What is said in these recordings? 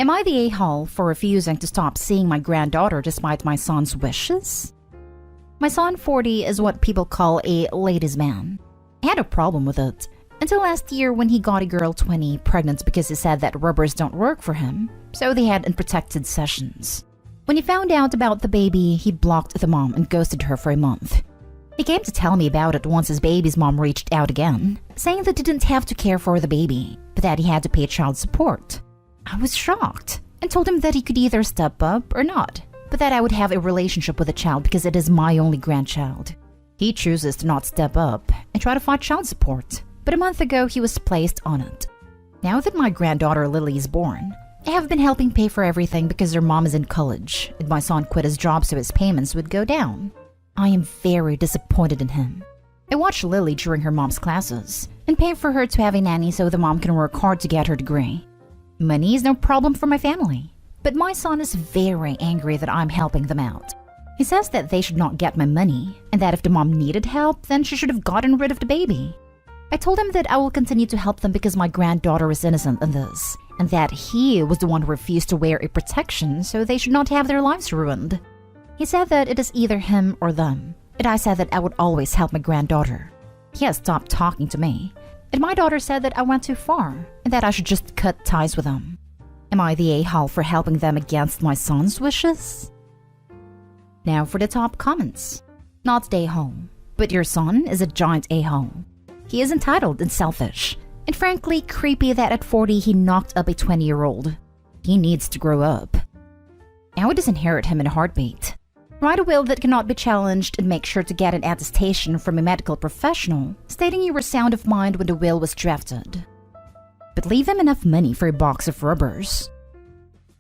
Am I the a-hole for refusing to stop seeing my granddaughter despite my son's wishes? My son, 40, is what people call a ladies' man. I had a problem with it until last year when he got a girl 20 pregnant because he said that rubbers don't work for him, so they had unprotected sessions. When he found out about the baby, he blocked the mom and ghosted her for a month. He came to tell me about it once his baby's mom reached out again, saying that he didn't have to care for the baby, but that he had to pay child support. I was shocked and told him that he could either step up or not, but that I would have a relationship with the child because it is my only grandchild. He chooses to not step up and try to fight child support, but a month ago he was placed on it. Now that my granddaughter Lily is born, I have been helping pay for everything because her mom is in college and my son quit his job so his payments would go down. I am very disappointed in him. I watch Lily during her mom's classes and pay for her to have a nanny so the mom can work hard to get her degree. Money is no problem for my family, but my son is very angry that I'm helping them out. He says that they should not get my money and that if the mom needed help, then she should have gotten rid of the baby. I told him that I will continue to help them because my granddaughter is innocent in this, and that he was the one who refused to wear a protection so they should not have their lives ruined. He said that it is either him or them, and I said that I would always help my granddaughter. He has stopped talking to me, and my daughter said that I went too far and that I should just cut ties with them. Am I the a-hole for helping them against my son's wishes? Now for the top comments. Not the a-hole, but your son is a giant a-hole. He is entitled and selfish, and frankly creepy that at 40 he knocked up a 20-year-old. He needs to grow up. I would disinherit him in a heartbeat. Write a will that cannot be challenged and make sure to get an attestation from a medical professional stating you were sound of mind when the will was drafted. But leave him enough money for a box of rubbers.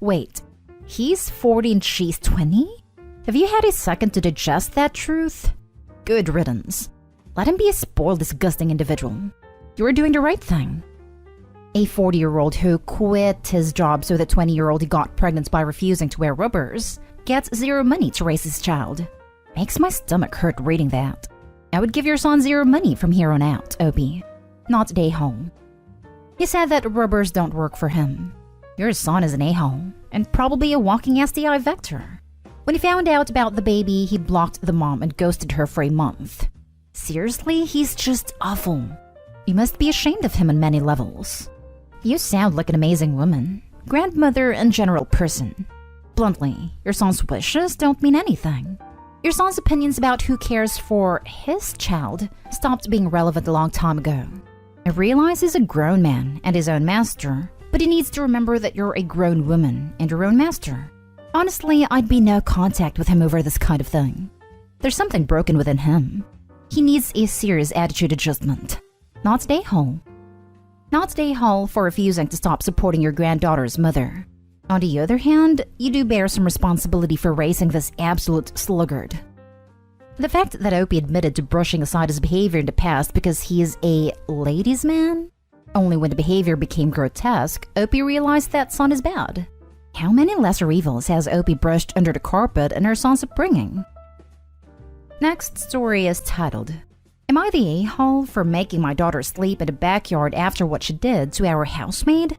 Wait, he's 40 and she's 20? Have you had a second to digest that truth? Good riddance. Let him be a spoiled, disgusting individual. You are doing the right thing. A 40-year-old who quit his job so the 20-year-old he got pregnant by refusing to wear rubbers gets zero money to raise his child. Makes my stomach hurt reading that. I would give your son zero money from here on out, Opie. Not the a-hole. He said that rubbers don't work for him. Your son is an a-hole, and probably a walking STI vector. When he found out about the baby, he blocked the mom and ghosted her for a month. Seriously, he's just awful. You must be ashamed of him on many levels. You sound like an amazing woman, grandmother, and general person. Bluntly, your son's wishes don't mean anything. Your son's opinions about who cares for his child stopped being relevant a long time ago. I realize he's a grown man and his own master, but he needs to remember that you're a grown woman and your own master. Honestly, I'd be no contact with him over this kind of thing. There's something broken within him. He needs a serious attitude adjustment. Not the a-hole. Not the a-hole for refusing to stop supporting your granddaughter's mother. On the other hand, you do bear some responsibility for raising this absolute sluggard. The fact that Opie admitted to brushing aside his behavior in the past because he is a ladies' man? Only when the behavior became grotesque, Opie realized that son is bad. How many lesser evils has Opie brushed under the carpet in her son's upbringing? Next story is titled, Am I the a-hole for making my daughter sleep in the backyard after what she did to our housemaid?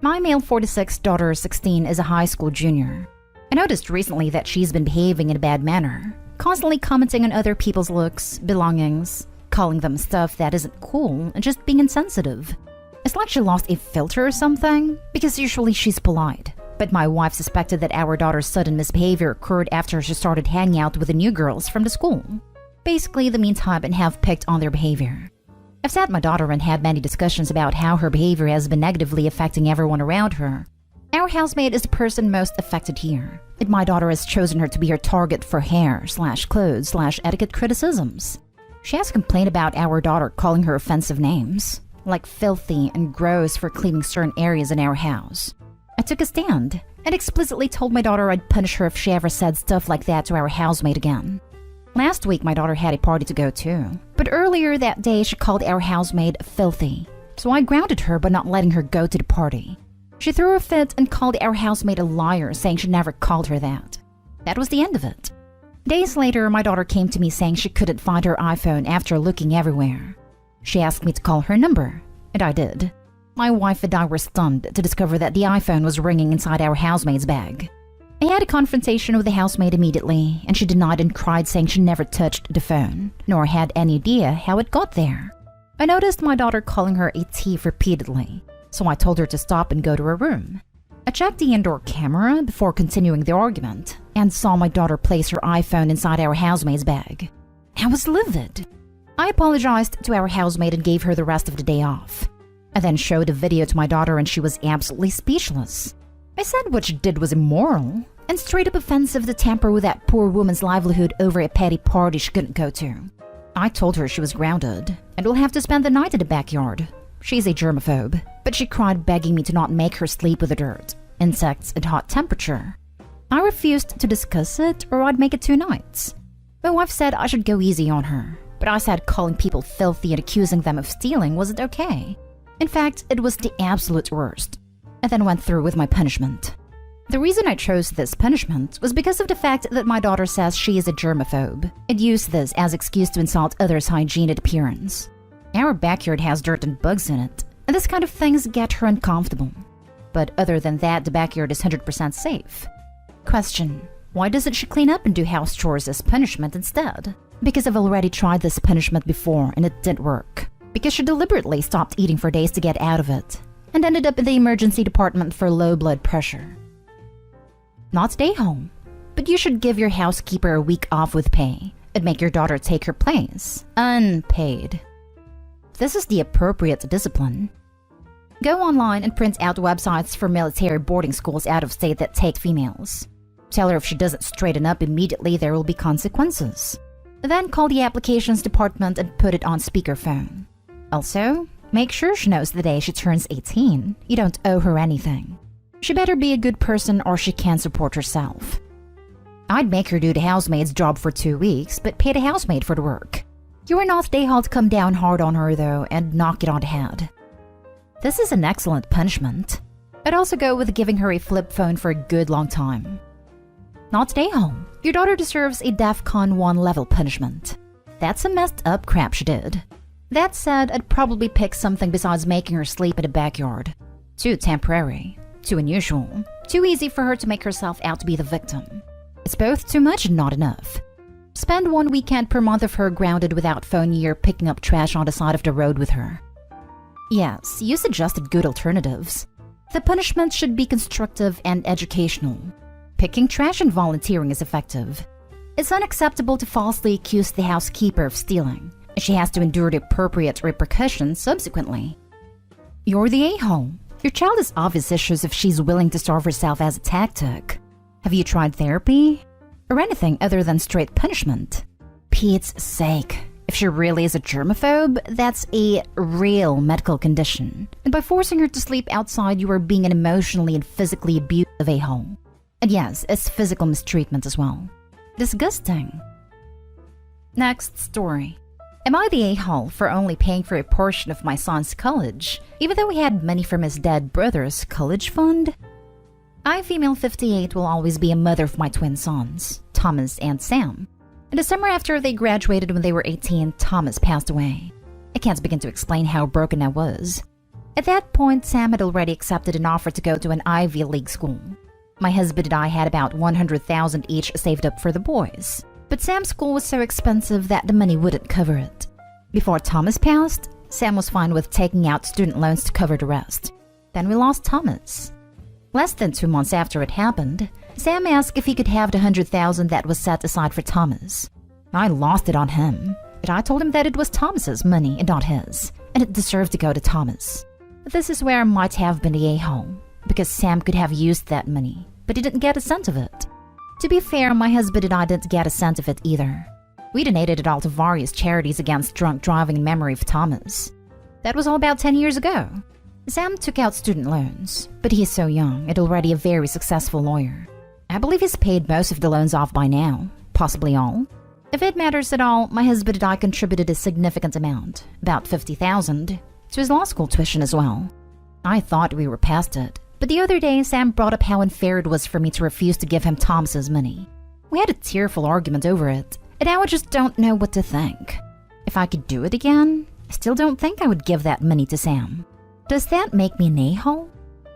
My male 46 daughter 16 is a high school junior. I noticed recently that she's been behaving in a bad manner, constantly commenting on other people's looks, belongings, calling them stuff that isn't cool, and just being insensitive. It's like she lost a filter or something, because usually she's polite. But my wife suspected that our daughter's sudden misbehavior occurred after she started hanging out with the new girls from the school. Basically the mean type and have picked on their behavior. I've sat my daughter and had many discussions about how her behavior has been negatively affecting everyone around her. Our housemaid is the person most affected here, and my daughter has chosen her to be her target for hair/clothes/etiquette criticisms. She has complained about our daughter calling her offensive names, like filthy and gross for cleaning certain areas in our house. I took a stand and explicitly told my daughter I'd punish her if she ever said stuff like that to our housemaid again. Last week, my daughter had a party to go to, but earlier that day she called our housemaid filthy, so I grounded her by not letting her go to the party. She threw a fit and called our housemaid a liar, saying she never called her that. That was the end of it. Days later, my daughter came to me saying she couldn't find her iPhone after looking everywhere. She asked me to call her number, and I did. My wife and I were stunned to discover that the iPhone was ringing inside our housemaid's bag. I had a confrontation with the housemaid immediately, and she denied and cried, saying she never touched the phone, nor had any idea how it got there. I noticed my daughter calling her a thief repeatedly, so I told her to stop and go to her room. I checked the indoor camera before continuing the argument, and saw my daughter place her iPhone inside our housemaid's bag. I was livid. I apologized to our housemaid and gave her the rest of the day off. I then showed a video to my daughter and she was absolutely speechless. I said what she did was immoral and straight up offensive to tamper with that poor woman's livelihood over a petty party she couldn't go to. I told her she was grounded and will have to spend the night in the backyard. She's a germaphobe, but she cried begging me to not make her sleep with the dirt, insects, and hot temperature. I refused to discuss it or I'd make it 2 nights. My wife said I should go easy on her, but I said calling people filthy and accusing them of stealing wasn't okay. In fact, it was the absolute worst. I then went through with my punishment. The reason I chose this punishment was because of the fact that my daughter says she is a germaphobe and used this as excuse to insult others' hygiene and appearance. Our backyard has dirt and bugs in it, and this kind of things get her uncomfortable. But other than that, the backyard is 100% safe. Question: why doesn't she clean up and do house chores as punishment instead? Because I've already tried this punishment before and it didn't work. Because she deliberately stopped eating for days to get out of it and ended up in the emergency department for low blood pressure. Not stay home, but you should give your housekeeper a week off with pay and make your daughter take her place, unpaid. This is the appropriate discipline. Go online and print out websites for military boarding schools out of state that take females. Tell her if she doesn't straighten up immediately, there will be consequences. Then call the applications department and put it on speakerphone. Also, make sure she knows the day she turns 18. You don't owe her anything. She better be a good person or she can't support herself. I'd make her do the housemaid's job for 2 weeks, but pay the housemaid for the work. You are not day to come down hard on her though and knock it on the head. This is an excellent punishment. I'd also go with giving her a flip phone for a good long time. Not stay home. Your daughter deserves a DEFCON 1 level punishment. That's some messed up crap she did. That said, I'd probably pick something besides making her sleep in the backyard. Too temporary, too unusual, too easy for her to make herself out to be the victim. It's both too much and not enough. Spend 1 weekend per month of her grounded without phone year picking up trash on the side of the road with her. Yes, you suggested good alternatives. The punishment should be constructive and educational. Picking trash and volunteering is effective. It's unacceptable to falsely accuse the housekeeper of stealing. She has to endure the appropriate repercussions subsequently. You're the a-hole. Your child has obvious issues if she's willing to starve herself as a tactic. Have you tried therapy? Or anything other than straight punishment? Pete's sake. If she really is a germaphobe, that's a real medical condition. And by forcing her to sleep outside, you are being an emotionally and physically abusive a-hole. And yes, it's physical mistreatment as well. Disgusting. Next story. Am I the a-hole for only paying for a portion of my son's college, even though he had money from his dead brother's college fund? I, female 58, will always be a mother of my twin sons, Thomas and Sam. In the summer after they graduated when they were 18, Thomas passed away. I can't begin to explain how broken I was. At that point, Sam had already accepted an offer to go to an Ivy League school. My husband and I had about $100,000 each saved up for the boys. But Sam's school was so expensive that the money wouldn't cover it. Before Thomas passed, Sam was fine with taking out student loans to cover the rest. Then we lost Thomas. Less than 2 months after it happened, Sam asked if he could have the $100,000 that was set aside for Thomas. I lost it on him, but I told him that it was Thomas's money and not his, and it deserved to go to Thomas. This is where I might have been the a-hole, because Sam could have used that money, but he didn't get a cent of it. To be fair, my husband and I didn't get a cent of it either. We donated it all to various charities against drunk driving in memory of Thomas. That was all about 10 years ago. Sam took out student loans, but he's so young and already a very successful lawyer. I believe he's paid most of the loans off by now, possibly all. If it matters at all, my husband and I contributed a significant amount, about $50,000, to his law school tuition as well. I thought we were past it, but the other day Sam brought up how unfair it was for me to refuse to give him Thomas's money. We had a tearful argument over it, and now I just don't know what to think. If I could do it again, I still don't think I would give that money to Sam. Does that make me an a-hole?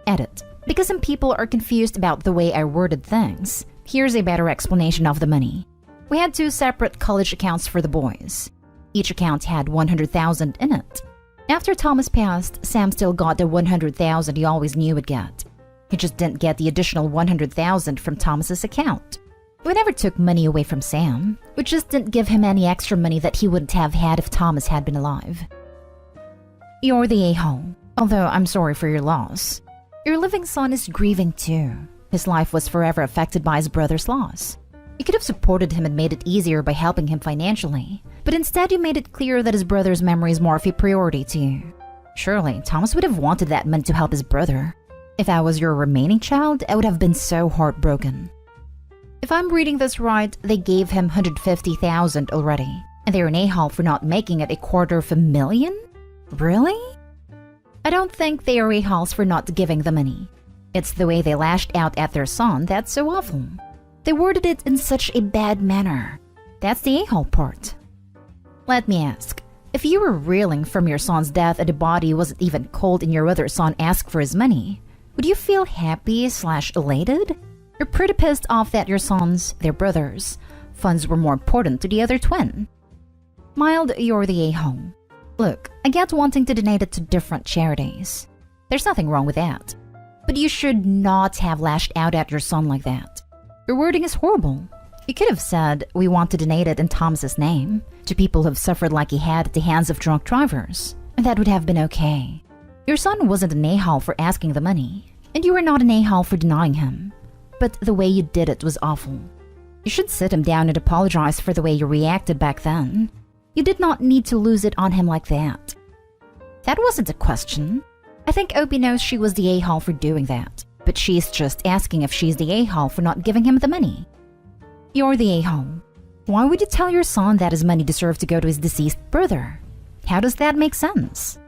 Edit. Because some people are confused about the way I worded things, here's a better explanation of the money. We had 2 separate college accounts for the boys. Each account had $100,000 in it. After Thomas passed, Sam still got the $100,000 he always knew would get. He just didn't get the additional $100,000 from Thomas's account. We never took money away from Sam. We just didn't give him any extra money that he wouldn't have had if Thomas had been alive. You're the a-hole, although I'm sorry for your loss. Your living son is grieving too. His life was forever affected by his brother's loss. You could have supported him and made it easier by helping him financially, but instead you made it clear that his brother's memory is more of a priority to you. Surely, Thomas would have wanted that money to help his brother. If I was your remaining child, I would have been so heartbroken. If I'm reading this right, they gave him $150,000 already, and they're an a-hole for not making it $250,000? Really? I don't think they are a-holes for not giving the money. It's the way they lashed out at their son that's so awful. They worded it in such a bad manner. That's the a-hole part. Let me ask, if you were reeling from your son's death and the body wasn't even cold and your other son asked for his money, would you feel happy/elated? You're pretty pissed off that your sons, their brothers, funds were more important to the other twin. Mild, you're the a-hole. Look, I get wanting to donate it to different charities. There's nothing wrong with that. But you should not have lashed out at your son like that. Your wording is horrible. You could have said, we want to donate it in Thomas's name, to people who have suffered like he had at the hands of drunk drivers, and that would have been okay. Your son wasn't an a-hole for asking the money, and you were not an a-hole for denying him. But the way you did it was awful. You should sit him down and apologize for the way you reacted back then. You did not need to lose it on him like that. That wasn't a question. I think Opie knows she was the a-hole for doing that, but she's just asking if she's the a-hole for not giving him the money. You're the a-hole. Why would you tell your son that his money deserved to go to his deceased brother? How does that make sense?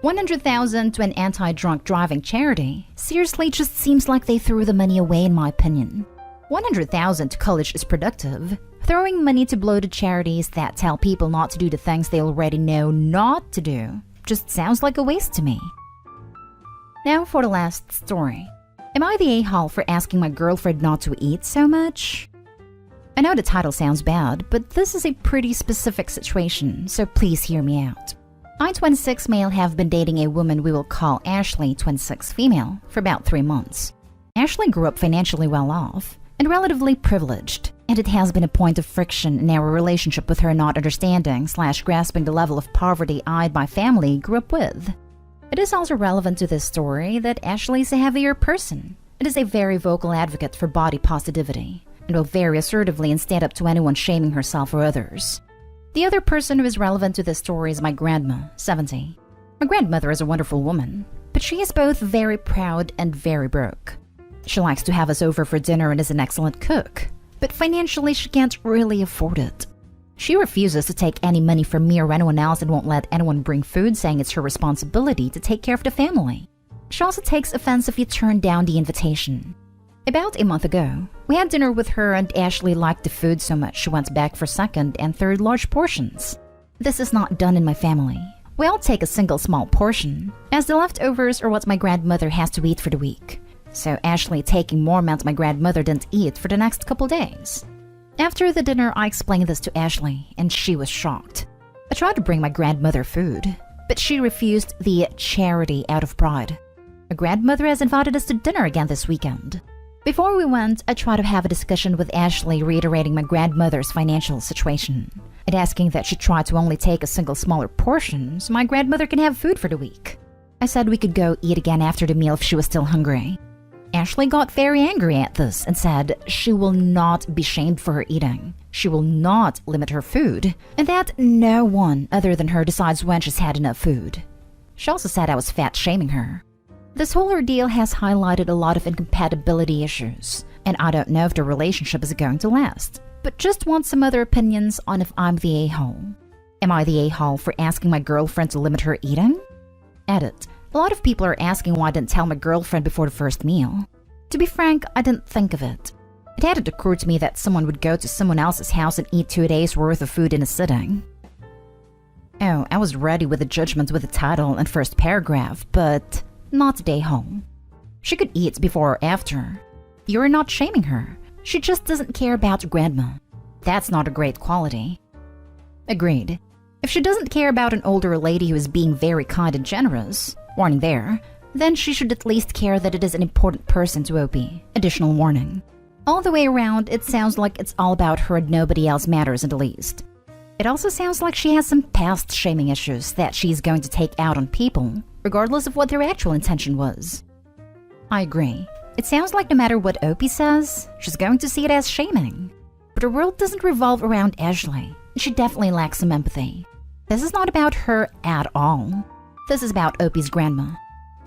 $100,000 to an anti-drunk driving charity seriously just seems like they threw the money away in my opinion. $100,000 to college is productive. Throwing money to bloated charities that tell people not to do the things they already know not to do just sounds like a waste to me. Now for the last story. Am I the a-hole for asking my girlfriend not to eat so much? I know the title sounds bad, but this is a pretty specific situation, so please hear me out. I, 26 male, have been dating a woman we will call Ashley, 26 female, for about 3 months. Ashley grew up financially well off and relatively privileged, and it has been a point of friction in our relationship with her not understanding/grasping the level of poverty I and my family grew up with. It is also relevant to this story that Ashley is a heavier person and is a very vocal advocate for body positivity, and will very assertively and stand up to anyone shaming herself or others. The other person who is relevant to this story is my grandma, 70. My grandmother is a wonderful woman, but she is both very proud and very broke. She likes to have us over for dinner and is an excellent cook, but financially she can't really afford it. She refuses to take any money from me or anyone else and won't let anyone bring food, saying it's her responsibility to take care of the family. She also takes offense if you turn down the invitation. About a month ago, we had dinner with her and Ashley liked the food so much she went back for second and third large portions. This is not done in my family. We all take a single small portion, as the leftovers are what my grandmother has to eat for the week. So Ashley taking more meant my grandmother didn't eat for the next couple days. After the dinner, I explained this to Ashley, and she was shocked. I tried to bring my grandmother food, but she refused the charity out of pride. My grandmother has invited us to dinner again this weekend. Before we went, I tried to have a discussion with Ashley reiterating my grandmother's financial situation and asking that she try to only take a single smaller portion so my grandmother can have food for the week. I said we could go eat again after the meal if she was still hungry. Ashley got very angry at this and said she will not be shamed for her eating. She will not limit her food, and that no one other than her decides when she's had enough food. She also said I was fat shaming her. This whole ordeal has highlighted a lot of incompatibility issues, and I don't know if the relationship is going to last, but just want some other opinions on if I'm the a-hole. Am I the a-hole for asking my girlfriend to limit her eating? Edit. A lot of people are asking why I didn't tell my girlfriend before the first meal. To be frank, I didn't think of it. It hadn't occurred to me that someone would go to someone else's house and eat 2 days' worth of food in a sitting. Oh, I was ready with the judgment with the title and first paragraph, but not today, home. She could eat before or after. You're not shaming her. She just doesn't care about grandma. That's not a great quality. Agreed. If she doesn't care about an older lady who is being very kind and generous, warning there, then she should at least care that it is an important person to Opie. Additional warning. All the way around, it sounds like it's all about her and nobody else matters in the least. It also sounds like she has some past shaming issues that she's going to take out on people, regardless of what their actual intention was. I agree. It sounds like no matter what Opie says, she's going to see it as shaming. But her world doesn't revolve around Ashley, and she definitely lacks some empathy. This is not about her at all. This is about Opie's grandma.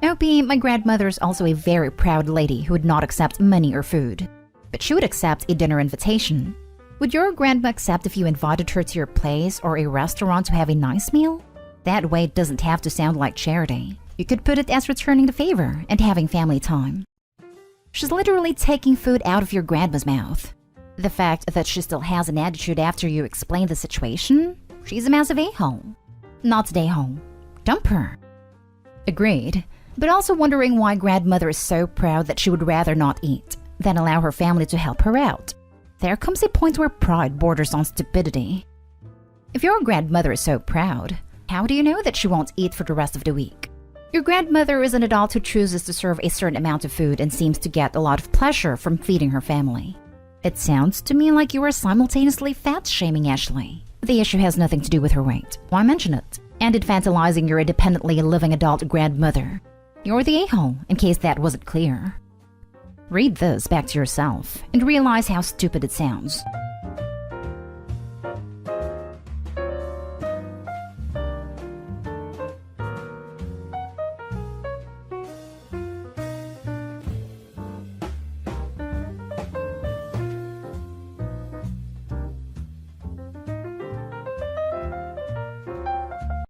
Opie, my grandmother, is also a very proud lady who would not accept money or food. But she would accept a dinner invitation. Would your grandma accept if you invited her to your place or a restaurant to have a nice meal? That way it doesn't have to sound like charity. You could put it as returning the favor and having family time. She's literally taking food out of your grandma's mouth. The fact that she still has an attitude after you explain the situation? She's a massive a-hole. Not today, home. Dump her. Agreed, but also wondering why grandmother is so proud that she would rather not eat than allow her family to help her out. There comes a point where pride borders on stupidity. If your grandmother is so proud, how do you know that she won't eat for the rest of the week? Your grandmother is an adult who chooses to serve a certain amount of food and seems to get a lot of pleasure from feeding her family. It sounds to me like you are simultaneously fat-shaming Ashley. The issue has nothing to do with her weight. Why mention it? And infantilizing your independently living adult grandmother. You're the a-hole, in case that wasn't clear. Read this back to yourself and realize how stupid it sounds.